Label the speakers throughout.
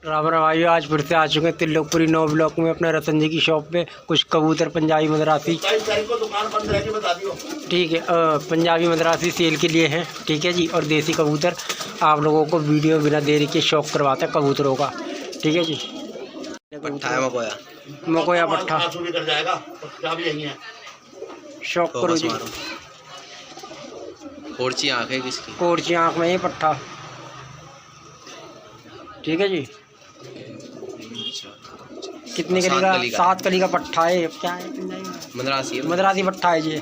Speaker 1: राम राम भाई, आज फिर से आ चुके हैं त्रिलोकपुरी 9 ब्लॉक में अपने रतन जी की शॉप पे। कुछ कबूतर पंजाबी मदरासी, ठीक है, पंजाबी मदरासी सेल के लिए हैं, ठीक है जी। और देसी कबूतर आप लोगों को वीडियो बिना देरी के शौक करवाते हैं कबूतरों का, ठीक है जी। मकोया पट्ठा शौक करो जी।
Speaker 2: कोरची आँख है किसकी?
Speaker 1: कोरची आँख में ये पट्ठा, ठीक है जी। कितने कली का? 7 कली का पट्ठा है। क्या है?
Speaker 2: मदरासी है।
Speaker 1: मदरासी पट्ठा है जी।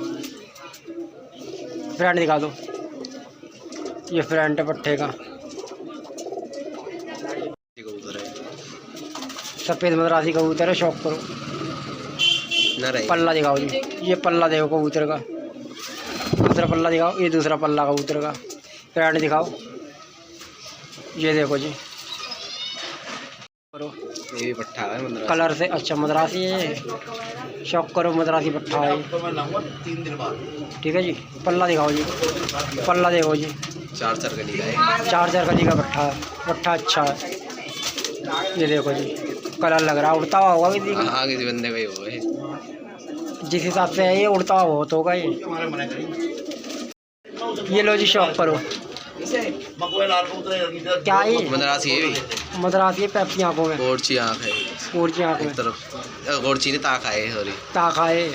Speaker 1: फ्रेंड दिखा दो, ये फ्रेंड है पट्ठे का। सफ़ेद मदरासी कबूतर है, शौक करो। पल्ला दिखाओ जी, ये पल्ला देखो कबूतर का। दूसरा पल्ला दिखाओ, ये दूसरा पल्ला कबूतर का। फ्रेंड दिखाओ, ये देखो जी। करो,
Speaker 2: ये भी पट्ठा है
Speaker 1: कलर से। अच्छा, मदरासी है, शौक करो। मदरासी पट्ठा है, ठीक है जी। पल्ला दिखाओ जी, पल्ला देखो जी।
Speaker 2: 4 कली का है।
Speaker 1: 4 कली का पट्ठा है। पट्ठा अच्छा है, ये देखो जी। कलर लग रहा है, उड़ता हुआ होगा किसी का।
Speaker 2: हाँ, किसी बंदे का ही होगा ये।
Speaker 1: जिस हिसाब से है ये, उड़ता हुआ बहुत होगा ये। ये लो जी, शौक करो। क्या है?
Speaker 2: मदरासी है भी।
Speaker 1: मदरासी है, पैप्सी आँखों में।
Speaker 2: कोरची आँख है।
Speaker 1: कोरची आँख में।
Speaker 2: तरफ कोरची ने ताका है, सॉरी
Speaker 1: ताका है।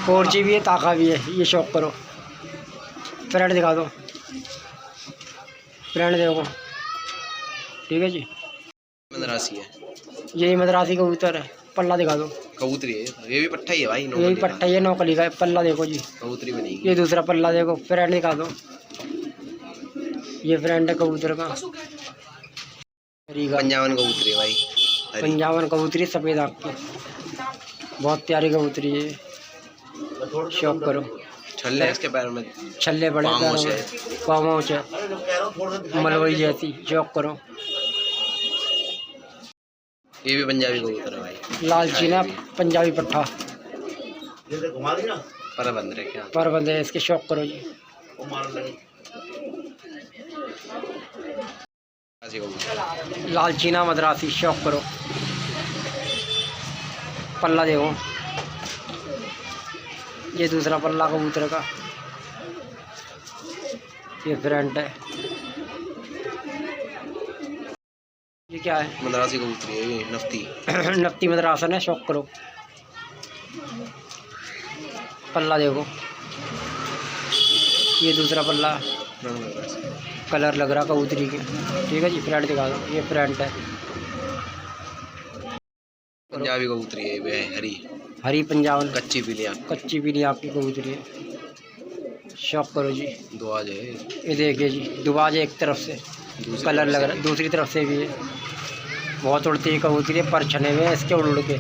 Speaker 1: कोरची भी है, ताका भी है। ये शौक करो। फ्रेंड दिखा दो, फ्रेंड देखो, ठीक है जी।
Speaker 2: मदरासी है,
Speaker 1: यही मदरासी कबूतर है। पल्ला दिखा दो।
Speaker 2: कबूतरी है, ये भी पट्ठा ही है भाई।
Speaker 1: यही पट्टा, ये 9 कली का है। पल्ला देखो जी,
Speaker 2: कबूतरी बनेगी।
Speaker 1: ये दूसरा पल्ला देखो। फ्रेंड दिखा दो, ये फ्रेंड है कबूतर का।
Speaker 2: पंजाबन कबूतरी है भाई,
Speaker 1: पंजाबन कबूतरी सफ़ेद आँख की, बहुत प्यारी कबूतरी है। शौक करो।
Speaker 2: छल्ले इसके पैर में,
Speaker 1: छल्ले बड़े पैरों में, पाँच है, मलवई जैसी। शौक करो।
Speaker 2: ये भी पंजाबी कबूतर है भाई।
Speaker 1: लाल चीना पंजाबी पट्ठा,
Speaker 2: पर बंद है क्या?
Speaker 1: पर बंदे है इसके। शौक करो जी। लाल चीना मदरासी, शौक करो। पल्ला देखो, ये दूसरा पल्ला कबूतर का। ये फ्रंट है। ये क्या है?
Speaker 2: मदरासी कबूतरी है ये, नफ्ती।
Speaker 1: नफ्ती मदरासन है, शौक करो। पल्ला देखो, ये दूसरा पल्ला। कलर लग रहा कबूतरी के, ठीक है जी। फ्रंट दिखा दो, ये फ्रंट है।
Speaker 2: पंजाबी कबूतरी है ये, हरी
Speaker 1: हरी पंजाबन,
Speaker 2: कच्ची पीली आँख।
Speaker 1: कच्ची पीली आपकी कबूतरी है। शौक करो जी।
Speaker 2: दुआज है
Speaker 1: ये देखिए जी, दुबाज एक तरफ से कलर लग रहा है, दूसरी तरफ से भी है। बहुत उड़ती है कबूतरी, पर छने हुए हैं इसके उड़ के।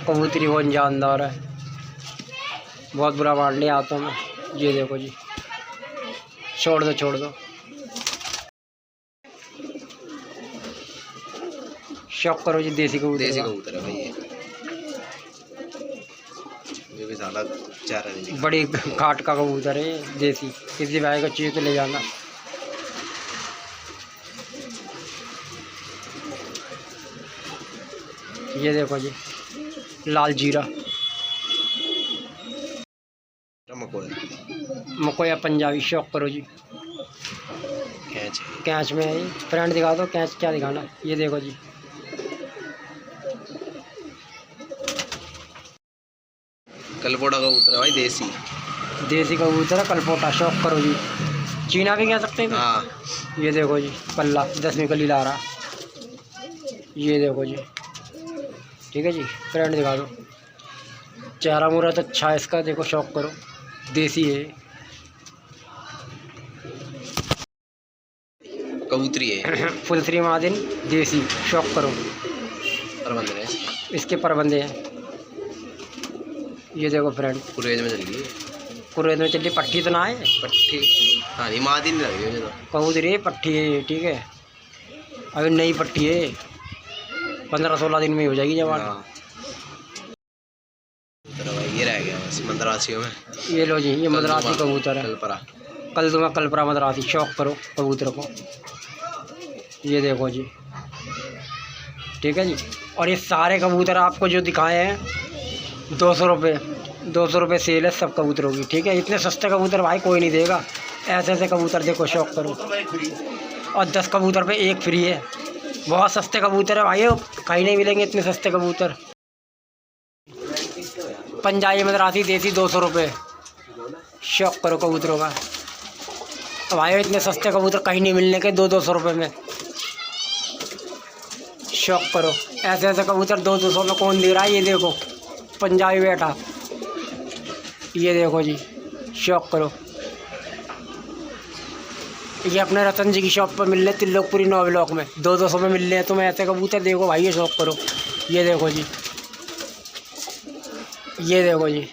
Speaker 1: कबूतरी बहुत जानदार है, बहुत बुरा मार लिया हाथों में। ये देखो जी, छोड़ दो, छोड़ दो। शौक करो जी, देसी कबूतर।
Speaker 2: देसी कबूतर है भाई ये भी साला 4 है।
Speaker 1: बड़ी घाट का कबूतर है, देसी। किसी भाई को चाहिए तो ले जाना। ये देखो जी, लाल जीरा मकोया पंजाबी। शौक करो जी। कैच में है। फ्रेंड दिखा दो, कैच क्या दिखाना। ये देखो जी,
Speaker 2: कलपोटा कबूतर है भाई, देसी।
Speaker 1: देसी कबूतर है, कलपोटा। शौक करो जी। चीना भी कह सकते हैं।
Speaker 2: हाँ,
Speaker 1: ये देखो जी, पल्ला 10वीं कली ला रहा। ये देखो जी, ठीक है जी। फ्रेंड दिखा दो। चेहरा मुहूर्त अच्छा है इसका, देखो। शौक करो, देसी है,
Speaker 2: कबूतरी है।
Speaker 1: फुल 3 मादिन, देसी। शौक करो।
Speaker 2: परबंद है
Speaker 1: इसके परबंदे हैं, ये देखो फ्रेंड।
Speaker 2: कुरेज में चल गई,
Speaker 1: कुरेद में चलिए। पट्टी तो ना है,
Speaker 2: पट्टी। हाँ, नहीं मादिन लग रही है तो।
Speaker 1: कबूतरी पट्टी है ये, ठीक है। अभी नई पट्टी है, 15-16 दिन में हो जाएगी जवान।
Speaker 2: हाँ। ये रह गया बस मदरासियों में।
Speaker 1: ये लो जी, ये मदरासी कबूतर है।
Speaker 2: कलपरा,
Speaker 1: कल दूंगा कलपरा मदरासी। शौक करो कबूतर को। ये देखो जी, ठीक है जी। और ये सारे कबूतर आपको जो दिखाए हैं 200 रुपये, 200 रुपये सेल है सब कबूतरों की, ठीक है। इतने सस्ते कबूतर भाई कोई नहीं देगा। ऐसे ऐसे कबूतर देखो, शौक करो। और 10 कबूतर पे 1 फ्री है। बहुत सस्ते कबूतर है भाई, कहीं नहीं मिलेंगे इतने सस्ते कबूतर। पंजाबी मद्रासी देसी 200 रुपये, शौक करो कबूतरों का। तो भाई इतने सस्ते कबूतर कहीं नहीं मिलने के 200 रुपये में, शौक करो। ऐसे ऐसे कबूतर 200 में कौन दे रहा है? ये देखो पंजाबी बैठा, ये देखो जी, शौक करो। ये अपने रतन जी की शॉप पर मिल रहे त्रिलोकपुरी 9 ब्लॉक में, 200 में मिल रहे हैं तुम्हें ऐसे कबूतर। देखो भाई ये शौक करो, ये देखो जी, ये देखो जी,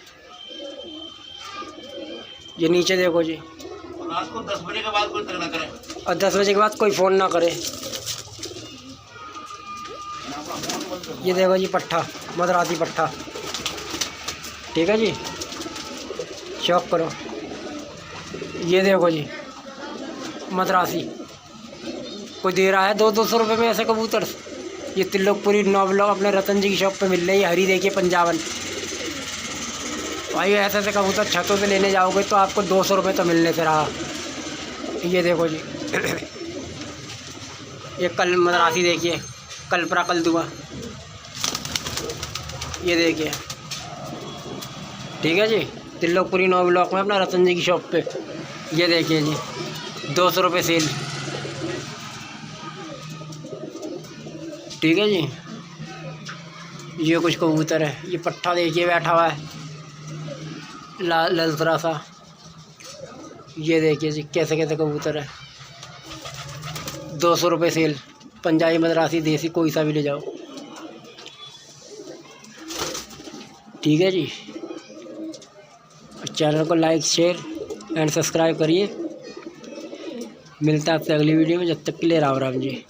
Speaker 1: ये नीचे देखो जी।
Speaker 3: रात को 10 बजे के बाद कोई तक ना करे,
Speaker 1: और 10 बजे के बाद कोई फ़ोन ना करे। ये देखो जी पट्ठा, मद्रासी पट्ठा, ठीक है जी, शौक करो। ये देखो जी मद्रासी, कोई दे रहा है 200 रुपये में ऐसे कबूतर? ये त्रिलोकपुरी 9 ब्लॉक अपने रतन जी की शॉप पे मिल रही है। हरी देखिए पंजाबन भाई, ऐसे ऐसे कबूतर छतों से लेने जाओगे तो आपको 200 रुपये तो मिलने से रहा। ये देखो जी ये कल मद्रासी देखिए, कलपरा कलदुआ, ये देखिए, ठीक है जी। त्रिलोकपुरी 9 ब्लॉक में अपना रतन जी की शॉप पे, ये देखिए जी 200 रुपये सेल, ठीक है जी। ये कुछ कबूतर है, ये पट्ठा देखिए बैठा हुआ है ललसरा सा, ये देखिए जी कैसे कैसे कबूतर है। 200 रुपये सेल, पंजाबी मद्रासी देसी कोई सा भी ले जाओ, ठीक है जी। चैनल को लाइक शेयर एंड सब्सक्राइब करिए। मिलता है आपसे अगली वीडियो में, जब तक के लिए राम राम जी।